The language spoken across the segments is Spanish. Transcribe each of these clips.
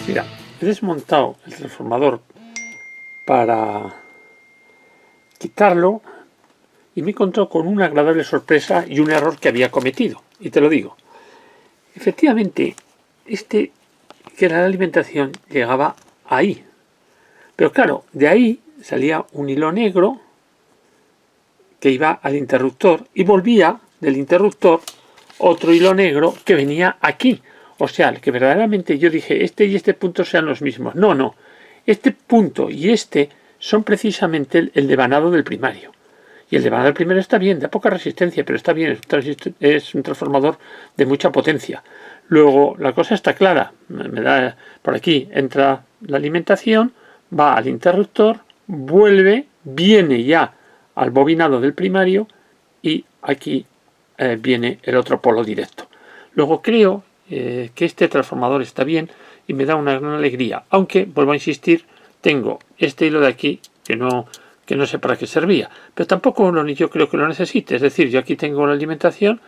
Mira, he desmontado el transformador para quitarlo y me encontré con una agradable sorpresa y un error que había cometido. Y te lo digo. Efectivamente, que era la alimentación, llegaba ahí. Pero claro, de ahí salía un hilo negro que iba al interruptor y volvía del interruptor otro hilo negro que venía aquí. O sea, que verdaderamente yo dije, este y este punto sean los mismos. No, no. Este punto y este son precisamente el devanado del primario. Y el devanado del primario está bien, da poca resistencia, pero está bien, es un transformador de mucha potencia. Luego, la cosa está clara. Por aquí entra la alimentación, va al interruptor, vuelve, viene ya al bobinado del primario y aquí viene el otro polo directo. Luego creo que este transformador está bien y me da una gran alegría, aunque, vuelvo a insistir, tengo este hilo de aquí que no sé para qué servía, pero tampoco yo creo que lo necesite. Es decir, yo aquí tengo la alimentación,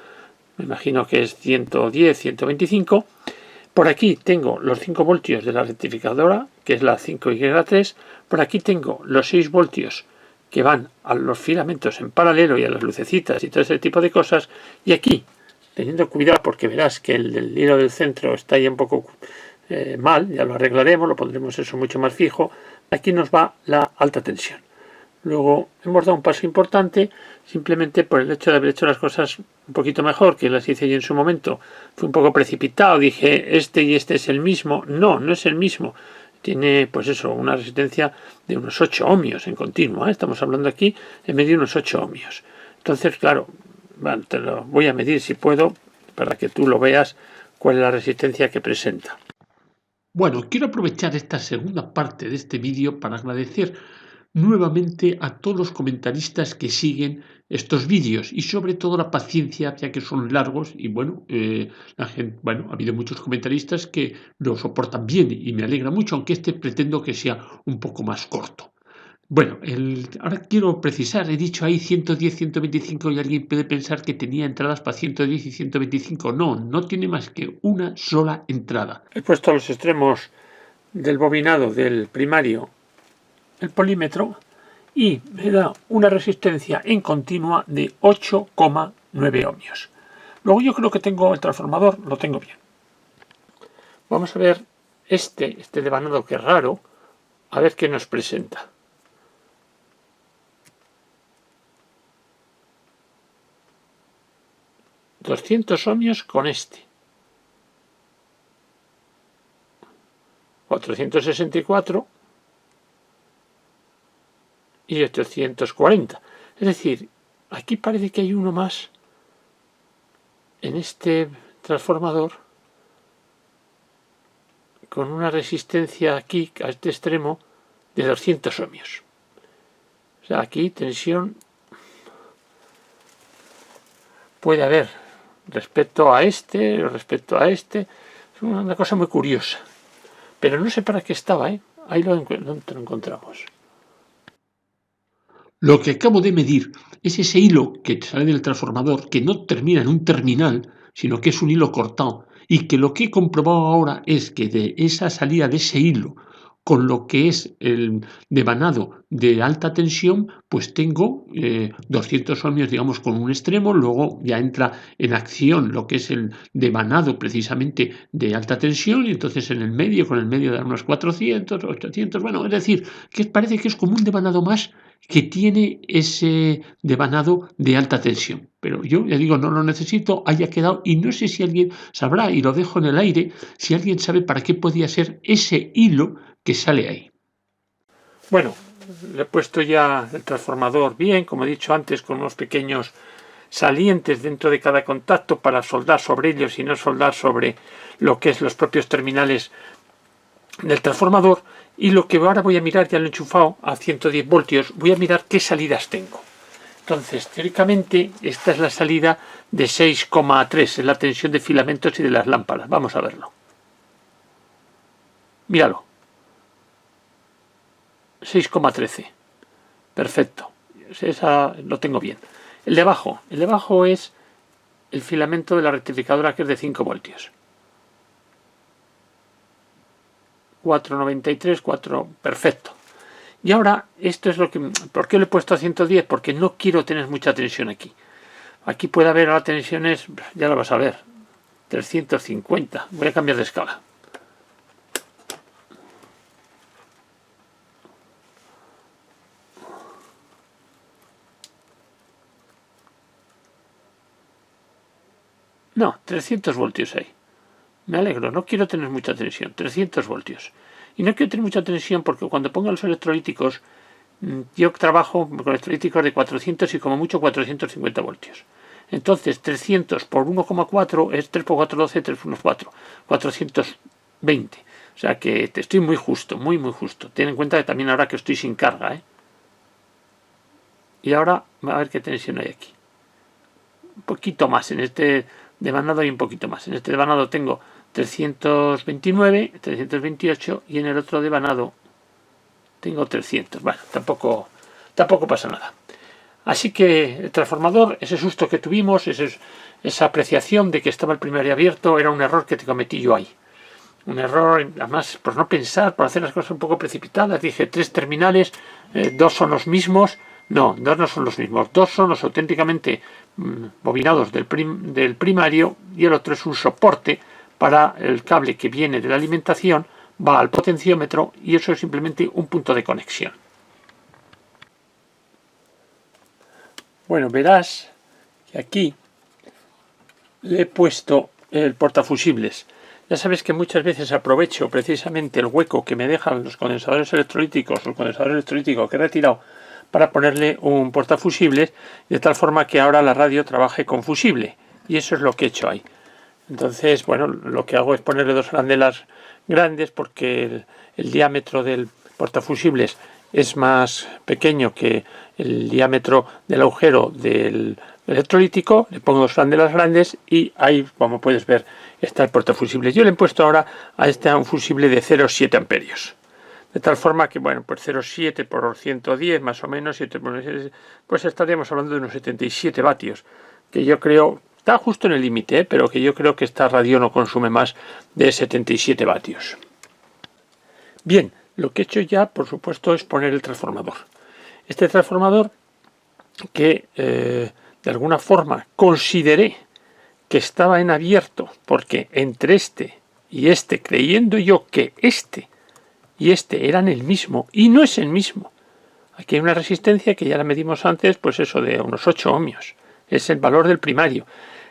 me imagino que es 110, 125, por aquí tengo los 5 voltios de la rectificadora, que es la 5Y3, por aquí tengo los 6 voltios que van a los filamentos en paralelo y a las lucecitas y todo ese tipo de cosas, y aquí, teniendo cuidado porque verás que el hilo del centro está ya un poco mal, ya lo arreglaremos, lo pondremos eso mucho más fijo, aquí nos va la alta tensión. Luego hemos dado un paso importante simplemente por el hecho de haber hecho las cosas un poquito mejor, que las hice yo en su momento. Fue un poco precipitado, dije este y este es el mismo. No, no es el mismo. Tiene pues eso, una resistencia de unos 8 ohmios en continuo. Estamos hablando aquí en medio de unos 8 ohmios. Entonces, claro, bueno, te lo voy a medir si puedo para que tú lo veas cuál es la resistencia que presenta. Bueno, quiero aprovechar esta segunda parte de este vídeo para agradecer nuevamente a todos los comentaristas que siguen estos vídeos y sobre todo la paciencia, ya que son largos y la gente, ha habido muchos comentaristas que lo soportan bien y me alegra mucho, aunque este pretendo que sea un poco más corto. Bueno, ahora quiero precisar, he dicho ahí 110, 125 y alguien puede pensar que tenía entradas para 110 y 125. No, no tiene más que una sola entrada. He puesto a los extremos del bobinado del primario el polímetro y me da una resistencia en continua de 8,9 ohmios. Luego yo creo que tengo el transformador, lo tengo bien. Vamos a ver este devanado que es raro, a ver qué nos presenta. $200 ohmios con este. 464 y 840. Es decir, aquí parece que hay uno más en este transformador con una resistencia aquí a este extremo de 200 ohmios. O sea, aquí tensión puede haber respecto a este. Es una cosa muy curiosa. Pero no sé para qué estaba, Ahí lo encontramos. Lo que acabo de medir es ese hilo que sale del transformador, que no termina en un terminal, sino que es un hilo cortado, y que lo que he comprobado ahora es que de esa salida de ese hilo con lo que es el devanado de alta tensión, pues tengo 200 ohmios, digamos, con un extremo, luego ya entra en acción lo que es el devanado precisamente de alta tensión, y entonces en el medio, con el medio da unos 400, 800, es decir, que parece que es como un devanado más que tiene ese devanado de alta tensión. Pero yo ya digo, no lo necesito, haya quedado, y no sé si alguien sabrá, y lo dejo en el aire, si alguien sabe para qué podía ser ese hilo que sale ahí. Bueno, le he puesto ya el transformador bien, como he dicho antes, con unos pequeños salientes dentro de cada contacto para soldar sobre ellos y no soldar sobre lo que es los propios terminales del transformador. Y lo que ahora voy a mirar, ya lo he enchufado a 110 voltios, voy a mirar qué salidas tengo. Entonces, teóricamente, esta es la salida de 6,3, es la tensión de filamentos y de las lámparas. Vamos a verlo. Míralo. 6,13. Perfecto. Esa lo tengo bien. El de abajo es el filamento de la rectificadora, que es de 5 voltios. 4,93, 4, perfecto. Y ahora, esto es lo que... ¿Por qué lo he puesto a 110? Porque no quiero tener mucha tensión aquí. Aquí puede haber ahora tensiones, ya lo vas a ver, 350. Voy a cambiar de escala. No, 300 voltios ahí. Me alegro, no quiero tener mucha tensión, 300 voltios. Y no quiero tener mucha tensión porque cuando pongo los electrolíticos, yo trabajo con electrolíticos de 400 y como mucho 450 voltios. Entonces 300 por 1,4 es 3 por 4, 12, 3 por 1, 4, 420. O sea que te estoy muy justo, muy justo. Ten en cuenta que también ahora que estoy sin carga, ¿eh? Y ahora a ver qué tensión hay aquí. Un poquito más, en este devanado hay un poquito más. En este devanado tengo 329, 328 y en el otro devanado tengo 300. Bueno, tampoco pasa nada. Así que el transformador, ese susto que tuvimos, esa apreciación de que estaba el primario abierto, era un error que te cometí yo ahí. Un error, además, por no pensar, por hacer las cosas un poco precipitadas. Dije 3 terminales, 2 son los mismos. No, 2 no son los mismos. 2 son los auténticamente bobinados del primario y el otro es un soporte para el cable que viene de la alimentación, va al potenciómetro y eso es simplemente un punto de conexión. Bueno, verás que aquí le he puesto el portafusibles. Ya sabes que muchas veces aprovecho precisamente el hueco que me dejan los condensadores electrolíticos, el condensador electrolítico que he retirado, para ponerle un portafusibles, de tal forma que ahora la radio trabaje con fusible. Y eso es lo que he hecho ahí. Entonces, bueno, lo que hago es ponerle 2 arandelas grandes porque el diámetro del portafusibles es más pequeño que el diámetro del agujero del electrolítico. Le pongo 2 arandelas grandes y ahí, como puedes ver, está el portafusibles. Yo le he puesto ahora a este un fusible de 0,7 amperios. De tal forma que, bueno, pues 0,7 por 110 más o menos, pues estaríamos hablando de unos 77 vatios, que yo creo, está justo en el límite, pero que yo creo que esta radio no consume más de 77 vatios. Bien, lo que he hecho ya, por supuesto, es poner el transformador. Este transformador que de alguna forma consideré que estaba en abierto, porque entre este y este, creyendo yo que este y este eran el mismo, y no es el mismo. Aquí hay una resistencia que ya la medimos antes, pues eso de unos 8 ohmios. Es el valor del primario.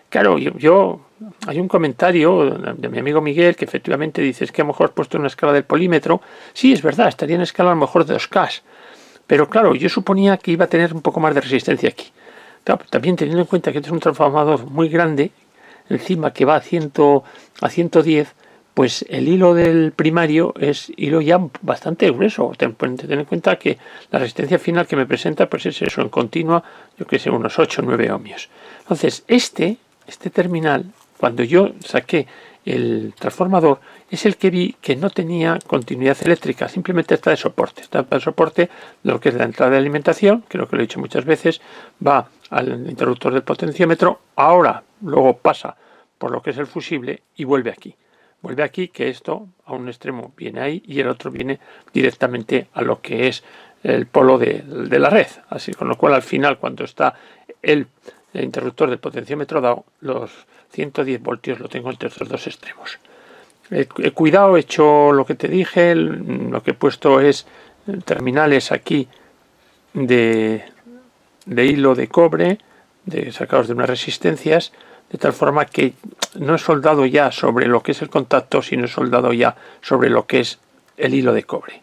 Claro, hay un comentario de mi amigo Miguel que efectivamente dice que a lo mejor he puesto una escala del polímetro. Sí, es verdad, estaría en escala a lo mejor de 2K. Pero claro, yo suponía que iba a tener un poco más de resistencia aquí. Claro, también teniendo en cuenta que este es un transformador muy grande, encima que va a 110, pues el hilo del primario es hilo ya bastante grueso. Ten en cuenta que la resistencia final que me presenta pues es eso, en continua, yo que sé, unos 8 o 9 ohmios. Entonces, este terminal, cuando yo saqué el transformador, es el que vi que no tenía continuidad eléctrica, simplemente está de soporte. Está de soporte de lo que es la entrada de alimentación, creo que lo he dicho muchas veces, va al interruptor del potenciómetro, ahora luego pasa por lo que es el fusible y vuelve aquí. Vuelve aquí, que esto a un extremo viene ahí y el otro viene directamente a lo que es el polo de la red. Así, con lo cual al final, cuando está el interruptor del potenciómetro dado, los 110 voltios lo tengo entre estos dos extremos. Cuidado, he hecho lo que te dije, lo que he puesto es terminales aquí de hilo de cobre, sacados de unas resistencias, de tal forma que no he soldado ya sobre lo que es el contacto, sino he soldado ya sobre lo que es el hilo de cobre.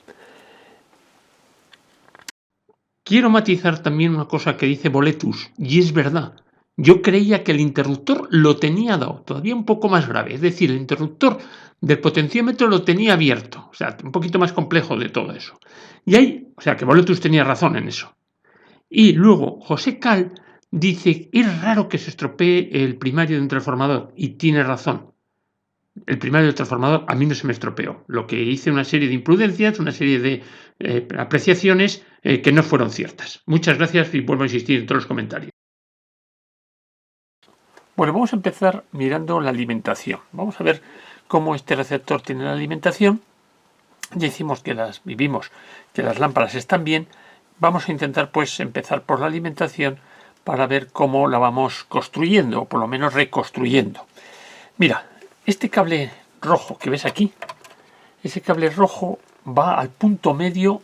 Quiero matizar también una cosa que dice Boletus, y es verdad. Yo creía que el interruptor lo tenía dado, todavía un poco más grave. Es decir, el interruptor del potenciómetro lo tenía abierto. O sea, un poquito más complejo de todo eso. O sea, que Boletus tenía razón en eso. Y luego, José Cal dice, es raro que se estropee el primario de un transformador. Y tiene razón. El primario del transformador a mí no se me estropeó. Lo que hice una serie de imprudencias, una serie de apreciaciones que no fueron ciertas. Muchas gracias y vuelvo a insistir en todos los comentarios. Bueno, vamos a empezar mirando la alimentación. Vamos a ver cómo este receptor tiene la alimentación Ya vivimos que las lámparas están bien. Vamos a intentar pues empezar por la alimentación para ver cómo la vamos construyendo, o por lo menos reconstruyendo. Mira, este cable rojo que ves aquí, ese cable rojo va al punto medio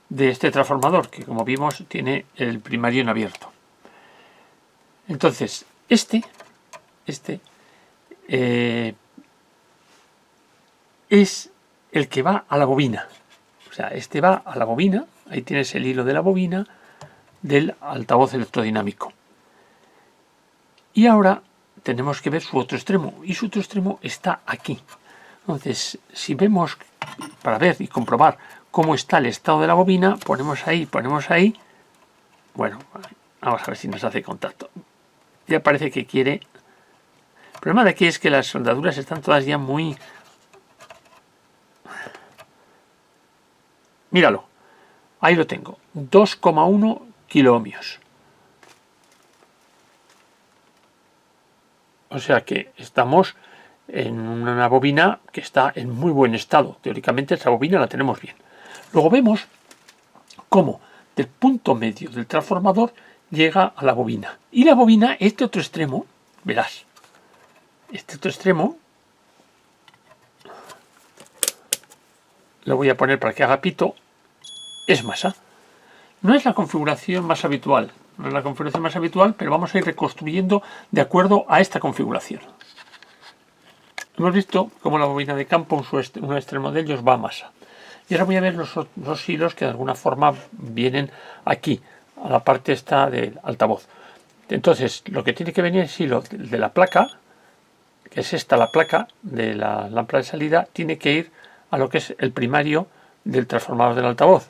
de este transformador, que como vimos tiene el primario en abierto. Entonces, este es el que va a la bobina. O sea, este va a la bobina, ahí tienes el hilo de la bobina del altavoz electrodinámico. Y ahora tenemos que ver su otro extremo, y su otro extremo está aquí. Entonces, si vemos, para ver y comprobar cómo está el estado de la bobina, ponemos ahí. Bueno, vamos a ver si nos hace contacto. Ya parece que quiere. El problema de aquí es que las soldaduras están todas ya muy... Míralo, ahí lo tengo, 2,1 kiloohmios. O sea que estamos en una bobina que está en muy buen estado. Teóricamente esa bobina la tenemos bien. Luego vemos cómo del punto medio del transformador llega a la bobina. Y la bobina, este otro extremo, verás, este otro extremo, lo voy a poner para que haga pito, es masa. No es la configuración más habitual, pero vamos a ir reconstruyendo de acuerdo a esta configuración. Hemos visto cómo la bobina de campo, un extremo de ellos va a masa. Y ahora voy a ver los hilos que de alguna forma vienen aquí, a la parte esta del altavoz. Entonces, lo que tiene que venir es hilo de la placa, que es esta la placa de la lámpara de salida, tiene que ir a lo que es el primario del transformador del altavoz.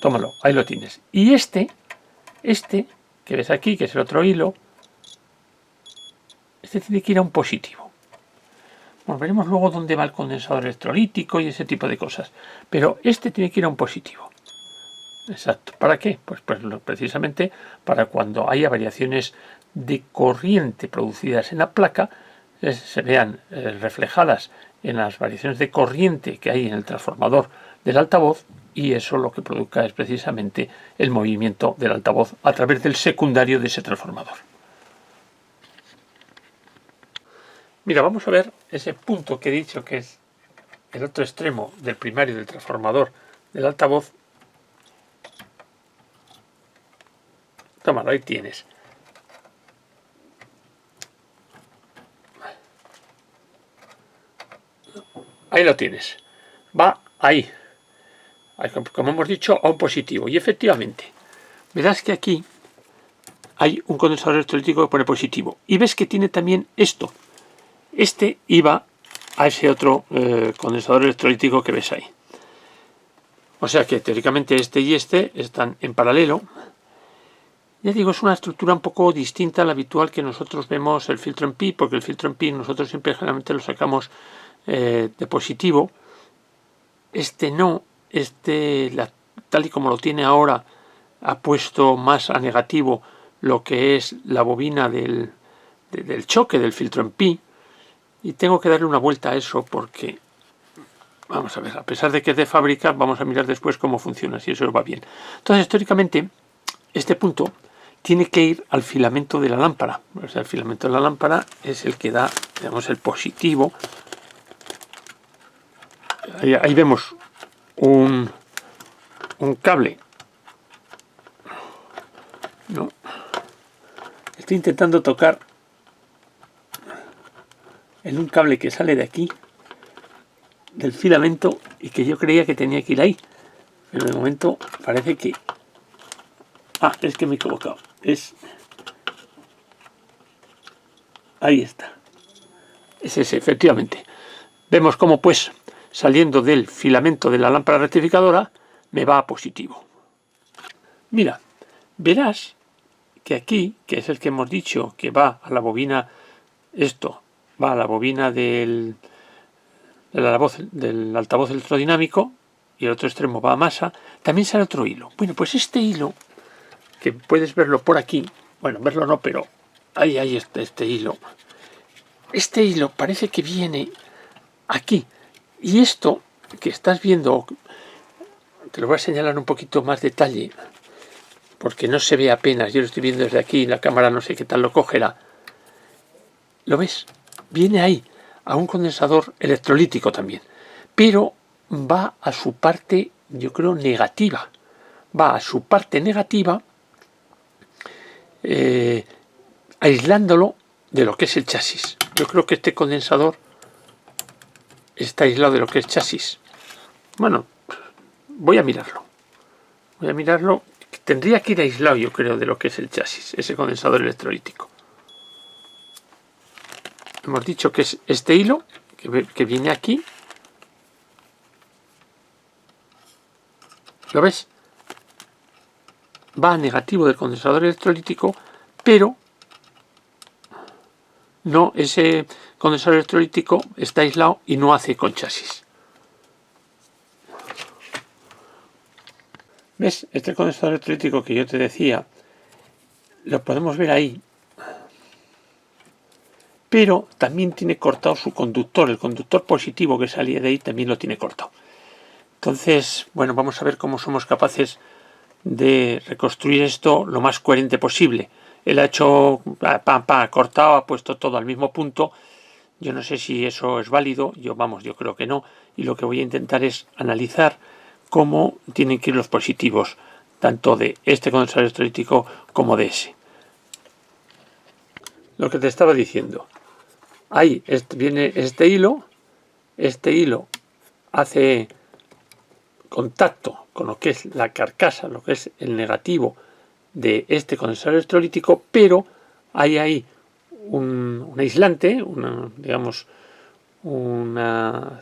Tómalo, ahí lo tienes. Y este que ves aquí, que es el otro hilo, este tiene que ir a un positivo. Bueno, veremos luego dónde va el condensador electrolítico y ese tipo de cosas. Pero este tiene que ir a un positivo. Exacto. ¿Para qué? Pues precisamente para cuando haya variaciones de corriente producidas en la placa, se vean reflejadas en las variaciones de corriente que hay en el transformador del altavoz, y eso lo que produzca es precisamente el movimiento del altavoz a través del secundario de ese transformador. Mira, vamos a ver ese punto que he dicho que es el otro extremo del primario del transformador del altavoz. Tómalo, ahí tienes. Ahí lo tienes. Va ahí. Como hemos dicho, a un positivo. Y efectivamente, verás que aquí hay un condensador electrolítico que pone positivo. Y ves que tiene también esto. Este iba a ese otro condensador electrolítico que ves ahí. O sea que teóricamente este y este están en paralelo. Ya digo, es una estructura un poco distinta a la habitual que nosotros vemos el filtro en pi, porque el filtro en pi nosotros siempre generalmente lo sacamos de positivo. Este no, tal y como lo tiene ahora, ha puesto más a negativo lo que es la bobina del choque del filtro en pi, y tengo que darle una vuelta a eso porque, vamos a ver, a pesar de que es de fábrica, vamos a mirar después cómo funciona, si eso va bien. Entonces, históricamente, este punto tiene que ir al filamento de la lámpara. O sea, el filamento de la lámpara es el que da, digamos, el positivo. Ahí vemos un cable. No. Estoy intentando tocar en un cable que sale de aquí, del filamento, y que yo creía que tenía que ir ahí. Pero de momento parece que... es que me he equivocado. Ahí está. Es ese, efectivamente. Vemos cómo, pues, saliendo del filamento de la lámpara rectificadora, me va a positivo. Mira, verás que aquí, que es el que hemos dicho que va a la bobina, va a la bobina del altavoz electrodinámico, y el otro extremo va a masa, también sale otro hilo. Bueno, pues este hilo, que puedes verlo por aquí, bueno, verlo no, pero ahí está este hilo. Este hilo parece que viene aquí, y esto que estás viendo, te lo voy a señalar un poquito más detalle, porque no se ve apenas, yo lo estoy viendo desde aquí, la cámara no sé qué tal lo cogerá. ¿Lo ves? Viene ahí a un condensador electrolítico también, pero va a su parte, yo creo, negativa. Va a su parte negativa, aislándolo de lo que es el chasis. Yo creo que este condensador está aislado de lo que es chasis. Bueno, voy a mirarlo. Tendría que ir aislado, yo creo, de lo que es el chasis, ese condensador electrolítico. Hemos dicho que es este hilo que viene aquí. ¿Lo ves? Va a negativo del condensador electrolítico, pero no, ese condensador electrolítico está aislado y no hace con chasis. ¿Ves? Este condensador electrolítico que yo te decía, lo podemos ver ahí, pero también tiene cortado su conductor. El conductor positivo que salía de ahí también lo tiene cortado. Entonces, bueno, vamos a ver cómo somos capaces de reconstruir esto lo más coherente posible. Él ha hecho cortado, ha puesto todo al mismo punto. Yo no sé si eso es válido, yo creo que no, y lo que voy a intentar es analizar cómo tienen que ir los positivos, tanto de este condensador electrolítico como de ese. Lo que te estaba diciendo, ahí viene este hilo hace contacto con lo que es la carcasa, lo que es el negativo de este condensador electrolítico, pero hay ahí un aislante, una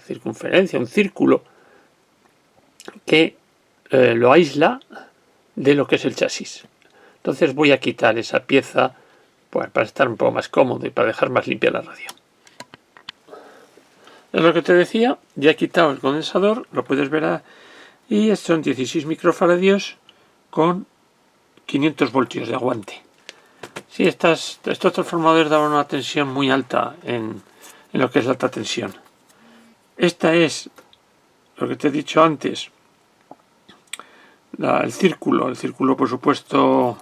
circunferencia, un círculo que lo aísla de lo que es el chasis. Entonces voy a quitar esa pieza para estar un poco más cómodo y para dejar más limpia la radio. Es lo que te decía, ya he quitado el condensador, lo puedes ver y son 16 microfaradios con 500 voltios de aguante. Sí, estos transformadores daban una tensión muy alta en lo que es la alta tensión. Esta es lo que te he dicho antes, el círculo por supuesto,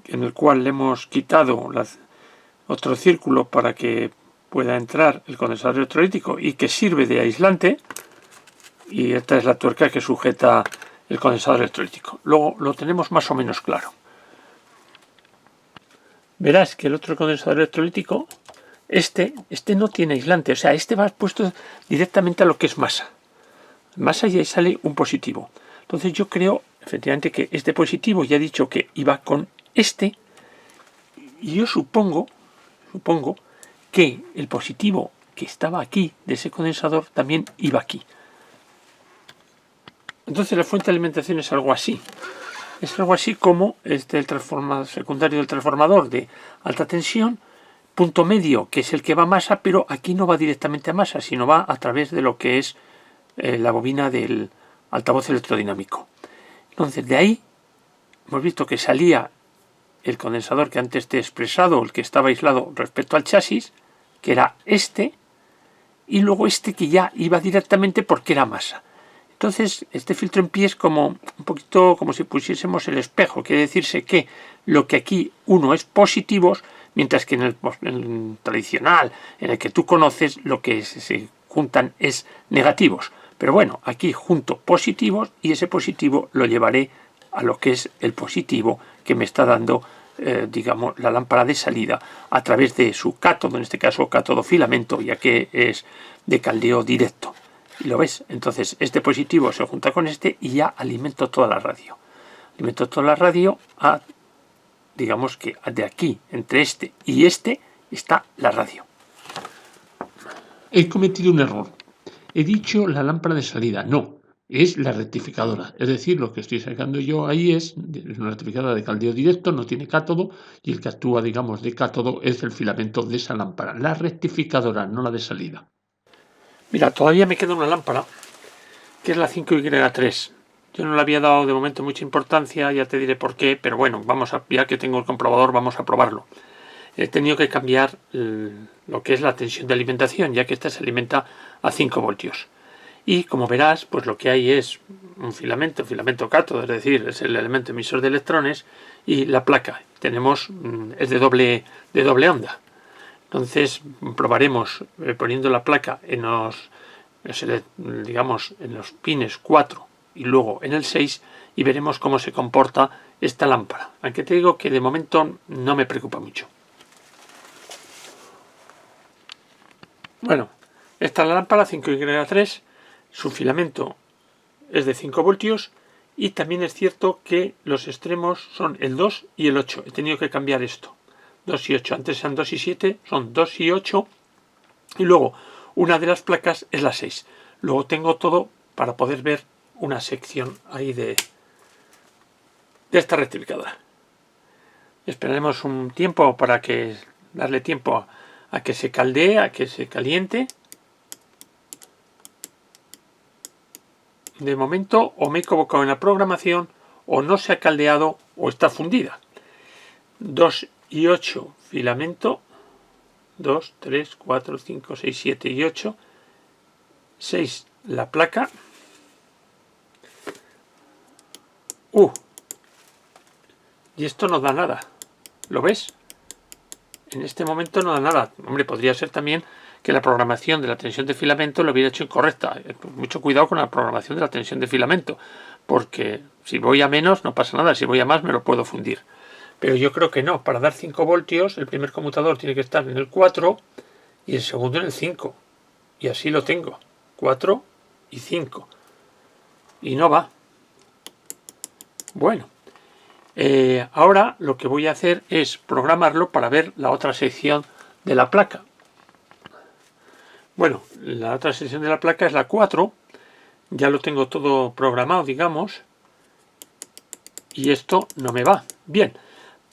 en el cual le hemos quitado otro círculo para que pueda entrar el condensador electrolítico y que sirve de aislante, y esta es la tuerca que sujeta el condensador electrolítico. Luego lo tenemos más o menos claro. Verás que el otro condensador electrolítico, este no tiene aislante, o sea, este va puesto directamente a lo que es masa. Masa y ahí sale un positivo. Entonces yo creo, efectivamente, que este positivo ya he dicho que iba con este, y yo supongo que el positivo que estaba aquí de ese condensador también iba aquí. Entonces la fuente de alimentación es algo así. Es algo así como el transformador secundario del transformador de alta tensión, punto medio, que es el que va a masa, pero aquí no va directamente a masa, sino va a través de lo que es la bobina del altavoz electrodinámico. Entonces de ahí hemos visto que salía el condensador que antes te he expresado, el que estaba aislado respecto al chasis, que era este, y luego este que ya iba directamente porque era masa. Entonces, este filtro en pie es como un poquito como si pusiésemos el espejo. Quiere decirse que lo que aquí uno es positivos, mientras que en el tradicional, en el que tú conoces, lo que se juntan es negativos. Pero bueno, aquí junto positivos y ese positivo lo llevaré a lo que es el positivo que me está dando, la lámpara de salida a través de su cátodo, en este caso cátodo filamento, ya que es de caldeo directo. Y lo ves, entonces este positivo se junta con este y ya alimento toda la radio. Alimento toda la radio a, digamos que de aquí, entre este y este, está la radio. He cometido un error. He dicho la lámpara de salida. No, es la rectificadora. Es decir, lo que estoy sacando yo ahí es una rectificadora de caldeo directo, no tiene cátodo, y el que actúa, digamos, de cátodo es el filamento de esa lámpara. La rectificadora, no la de salida. Mira, todavía me queda una lámpara, que es la 5Y3. Yo no le había dado de momento mucha importancia, ya te diré por qué, pero bueno, ya que tengo el comprobador, vamos a probarlo. He tenido que cambiar lo que es la tensión de alimentación, ya que esta se alimenta a 5 voltios. Y como verás, pues lo que hay es un filamento cátodo, es decir, es el elemento emisor de electrones, y la placa es de doble onda. Entonces probaremos poniendo la placa en los pines 4 y luego en el 6 y veremos cómo se comporta esta lámpara. Aunque te digo que de momento no me preocupa mucho. Bueno, esta es la lámpara 5Y3, su filamento es de 5 voltios y también es cierto que los extremos son el 2 y el 8. He tenido que cambiar esto. 2 y 8, antes eran 2 y 7, son 2 y 8 y luego una de las placas es la 6. Luego tengo todo para poder ver una sección ahí de esta rectificadora. Esperaremos un tiempo para darle tiempo a que se caldee, a que se caliente. De momento o me he equivocado en la programación o no se ha caldeado o está fundida. 2 y 8 filamento, 2, 3, 4, 5, 6, 7 y 8, 6 la placa. Y esto no da nada. ¿Lo ves? En este momento no da nada. Hombre, podría ser también que la programación de la tensión de filamento lo hubiera hecho incorrecta. Mucho cuidado con la programación de la tensión de filamento, porque si voy a menos no pasa nada, si voy a más me lo puedo fundir. Pero yo creo que no. Para dar 5 voltios el primer conmutador tiene que estar en el 4 y el segundo en el 5. Y así lo tengo. 4 y 5. Y no va. Bueno. Ahora lo que voy a hacer es programarlo para ver la otra sección de la placa. Bueno, la otra sección de la placa es la 4. Ya lo tengo todo programado, digamos. Y esto no me va. Bien.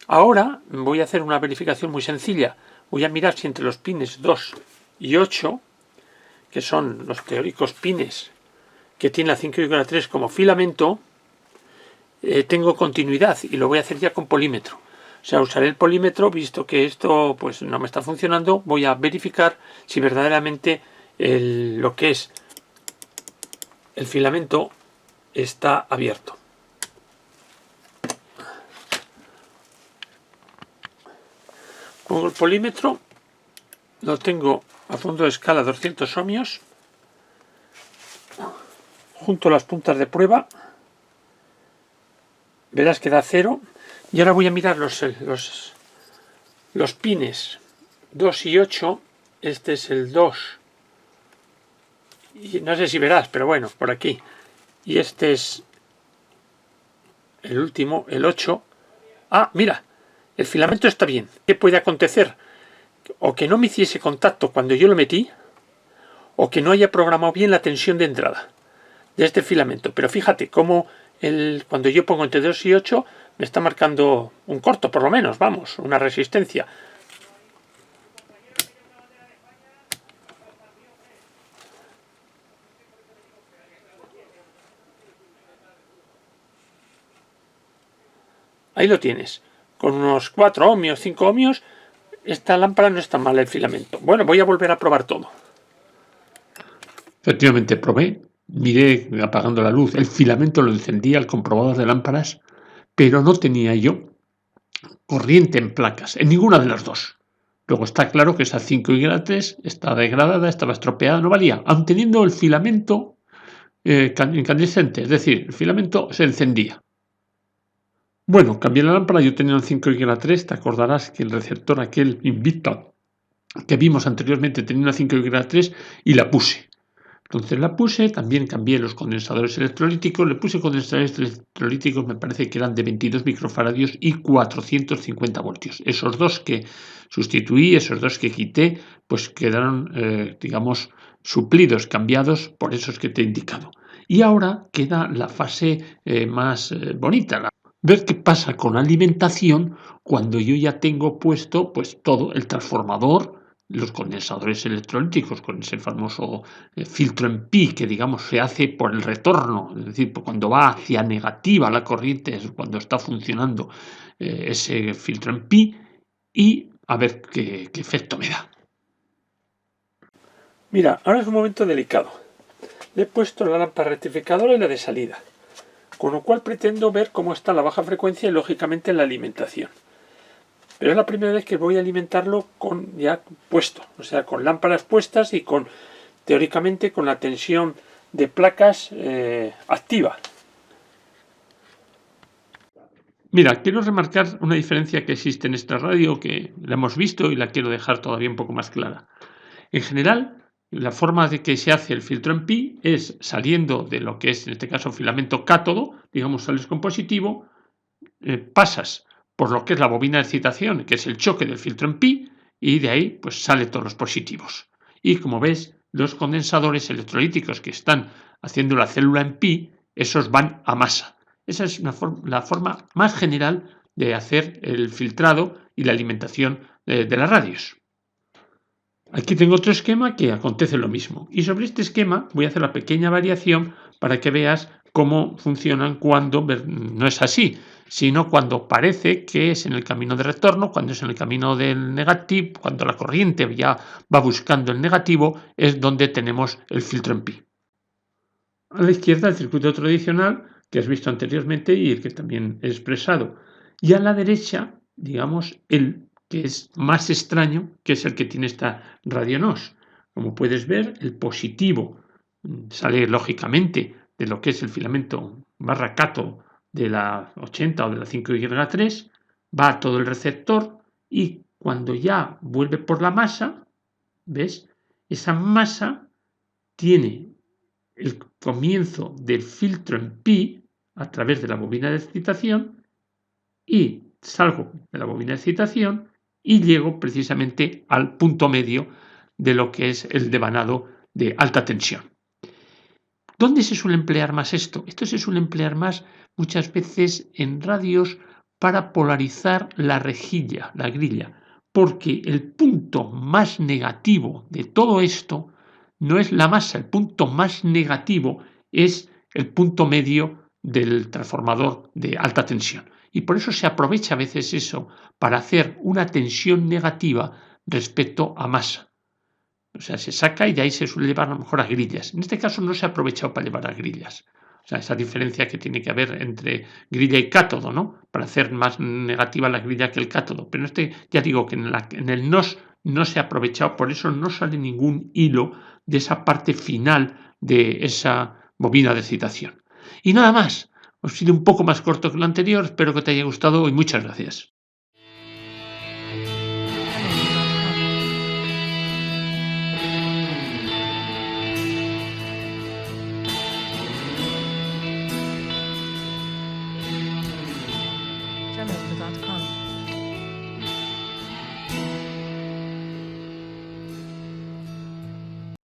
Ahora voy a hacer una verificación muy sencilla. Voy a mirar si entre los pines 2 y 8, que son los teóricos pines que tiene la 5Y3 como filamento, tengo continuidad y lo voy a hacer ya con polímetro. O sea, usaré el polímetro, visto que esto pues no me está funcionando, voy a verificar si verdaderamente lo que es el filamento está abierto. Pongo el polímetro, lo tengo a fondo de escala 200 ohmios, junto a las puntas de prueba, verás que da 0. Y ahora voy a mirar los pines 2 y 8. Este es el 2. Y no sé si verás, pero bueno, por aquí. Y este es el último, el 8. Ah, mira, el filamento está bien. ¿Qué puede acontecer? O que no me hiciese contacto cuando yo lo metí, o que no haya programado bien la tensión de entrada de este filamento. Pero fíjate cómo cuando yo pongo entre 2 y 8 me está marcando un corto, por lo menos, vamos, una resistencia. Ahí lo tienes. Con unos 4 ohmios, 5 ohmios, esta lámpara no está mal el filamento. Bueno, voy a volver a probar todo. Efectivamente, probé, miré apagando la luz, el filamento lo encendía, el comprobador de lámparas, pero no tenía yo corriente en placas, en ninguna de las dos. Luego está claro que esa 5Y3 está degradada, estaba estropeada, no valía, aun teniendo el filamento incandescente, es decir, el filamento se encendía. Bueno, cambié la lámpara, yo tenía un 5Y3, te acordarás que el receptor aquel Invicta que vimos anteriormente tenía una 5Y3 y la puse. Entonces la puse, también cambié los condensadores electrolíticos, le puse condensadores electrolíticos, me parece que eran de 22 microfaradios y 450 voltios. Esos dos que sustituí, esos dos que quité, pues quedaron, digamos, suplidos, cambiados por esos que te he indicado. Y ahora queda la fase más bonita, ver qué pasa con la alimentación cuando yo ya tengo puesto pues todo el transformador, los condensadores electrolíticos con ese famoso filtro en pi que digamos se hace por el retorno, es decir, cuando va hacia negativa la corriente es cuando está funcionando ese filtro en pi y a ver qué efecto me da. Mira, ahora es un momento delicado. le he puesto la lámpara rectificadora y la de salida, con lo cual pretendo ver cómo está la baja frecuencia y lógicamente la alimentación. Pero es la primera vez que voy a alimentarlo con ya puesto, o sea, con lámparas puestas y con, teóricamente, con la tensión de placas activa. Mira, quiero remarcar una diferencia que existe en esta radio que la hemos visto y la quiero dejar todavía un poco más clara. En general, la forma de que se hace el filtro en pi es saliendo de lo que es, en este caso, filamento cátodo, digamos, sales con positivo, pasas por lo que es la bobina de excitación, que es el choque del filtro en pi, y de ahí pues salen todos los positivos. Y como ves, los condensadores electrolíticos que están haciendo la célula en pi, esos van a masa. Esa es la forma más general de hacer el filtrado y la alimentación de las radios. Aquí tengo otro esquema que acontece lo mismo. Y sobre este esquema voy a hacer la pequeña variación para que veas cómo funcionan cuando no es así, sino cuando parece que es en el camino de retorno, cuando es en el camino del negativo, cuando la corriente ya va buscando el negativo, es donde tenemos el filtro en pi. A la izquierda el circuito tradicional que has visto anteriormente y el que también he expresado. Y a la derecha, digamos, el que es más extraño, que es el que tiene esta radionos. Como puedes ver, el positivo sale lógicamente de lo que es el filamento barra cátodo de la 80 o de la 5Y3, va a todo el receptor y cuando ya vuelve por la masa, ¿ves? Esa masa tiene el comienzo del filtro en pi a través de la bobina de excitación y salgo de la bobina de excitación y llego precisamente al punto medio de lo que es el devanado de alta tensión. ¿Dónde se suele emplear más esto? Esto se suele emplear más muchas veces en radios para polarizar la rejilla, la grilla, porque el punto más negativo de todo esto no es la masa, el punto más negativo es el punto medio del transformador de alta tensión. Y por eso se aprovecha a veces eso para hacer una tensión negativa respecto a masa. O sea, se saca y de ahí se suele llevar a lo mejor a grillas. En este caso no se ha aprovechado para llevar a grillas. O sea, esa diferencia que tiene que haber entre grilla y cátodo, ¿no? Para hacer más negativa la grilla que el cátodo. Pero ya digo que en el NOS no se ha aprovechado, por eso no sale ningún hilo de esa parte final de esa bobina de excitación. Y nada más. Os he sido un poco más corto que lo anterior. Espero que te haya gustado y muchas gracias. Jamendo.com